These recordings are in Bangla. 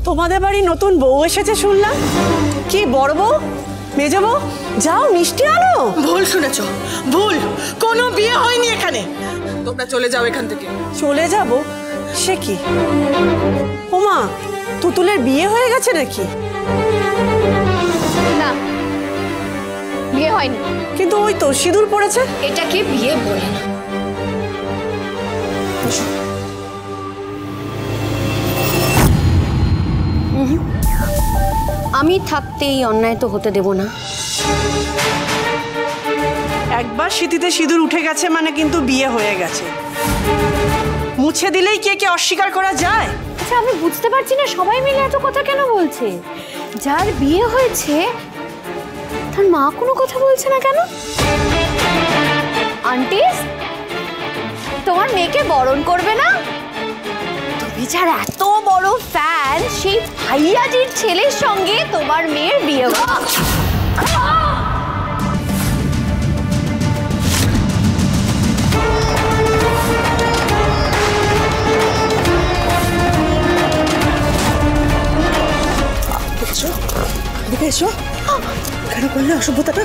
তোমাদের বাড়ি নতুন বউ এসেছে শুনলাম। কি বড় বউ, মেজ বউ, যাও মিষ্টি আনো। ভুল শুনেছ, ভুল। কোনো বিয়ে হয়নি এখানে। তোমরা চলে যাও এখান থেকে। চলে যাব? সে কি ওমা, তুতুলের বিয়ে হয়ে গেছে নাকি? না, বিয়ে হয়নি। কিন্তু ওই তো সিঁদুর পড়েছে। এটাকে বিয়ে বলে না। আমি থাকতে এই অন্যায় তো হতে দেব না। একবার স্মৃতিতে সিঁদুর উঠে গেছে মানে কিন্তু বিয়ে হয়ে গেছে। মুছে দিলেই কে কে অস্বীকার করা যায়? আচ্ছা, আমি বুঝতে পারছি না সবাই মিলে এত কথা কেন বলছে। যার বিয়ে হয়েছে তার মা কোনো কথা বলছে না কেন? আন্টি, তোমার মেয়েকে বরণ করবে না? তুমি যার এত বড় ফ্যান, সেই ভাইয়াজির ছেলের সঙ্গে তোমার মেয়ের বিয়ে হলো। কেন করলে অসভ্যতাটা?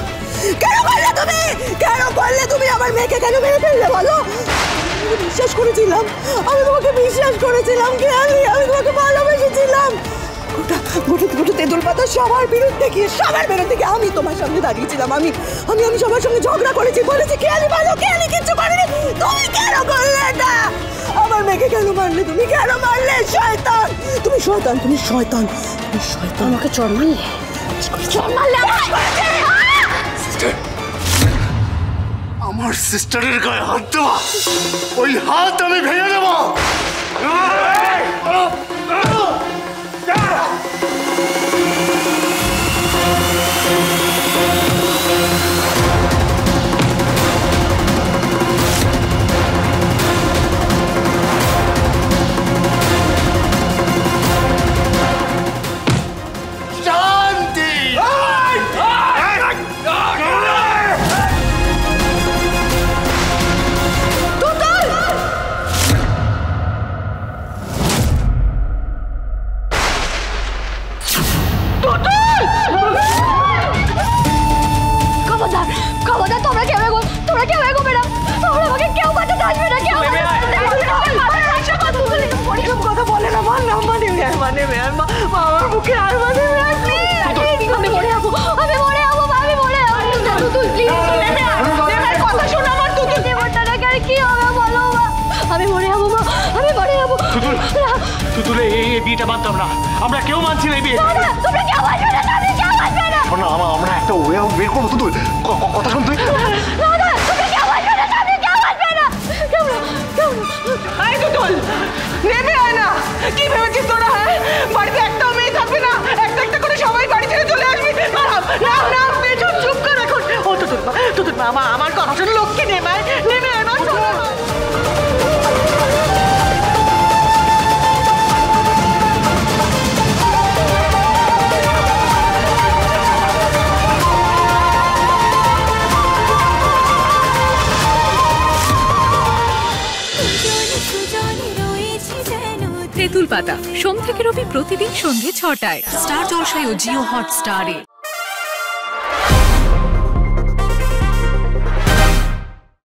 কেন করলে তুমি? কেন করলে তুমি? আমার মেয়েকে কেন মেরে ফেললে বলো? বিশ্বাস করেছিলাম, আমি তোমাকে বিশ্বাস করেছিলাম, আমি তোমাকে ভালোবেসেছিলাম। গোটা তেঁতুল পাতা সবার বিরুদ্ধে গিয়ে আমি তোমার সামনে দাঁড়িয়েছিলাম। আমি সবার সঙ্গে ঝগড়া করেছি, বলেছি কেয়ালি ভালো, কেয়ালি কিচ্ছু করেনি। তুমি কেন করলে এটা? আমার মেয়েকে কেন মারলে? তুমি কেন মারলে? শয়তান তুমি, শয়তান তুমি, শয়তান তুমি, শয়তান। আমাকে চড় মারলে? আমার সিস্টারের গায়ে হাত দেওয়া, ওই হাত আমি ভেঙে দেবো। তুতুলে এই বিয়েটা মানতাম না, আমরা কেউ মানছি না এই বিয়ে। আমরা একটা ওয়ে আউট বের করবো। তুতুল কথা শুন, তুই নেমে আয় না। কি ভেবেছিস তোরা? বাড়িতে একটাও মেয়ে থাকবে না? একটা করে সবাই বাড়ি ছেড়ে চলে আসবি। চুপ কর এখন। ও তুতুল মা, আমার কথা শুনে লক্ষ্মী নেমে আয়। তেঁতুল পাতা সোম থেকে রবি প্রতিদিন সন্ধ্যে ৬টায় স্টার জলসায় ও জিও হটস্টারে।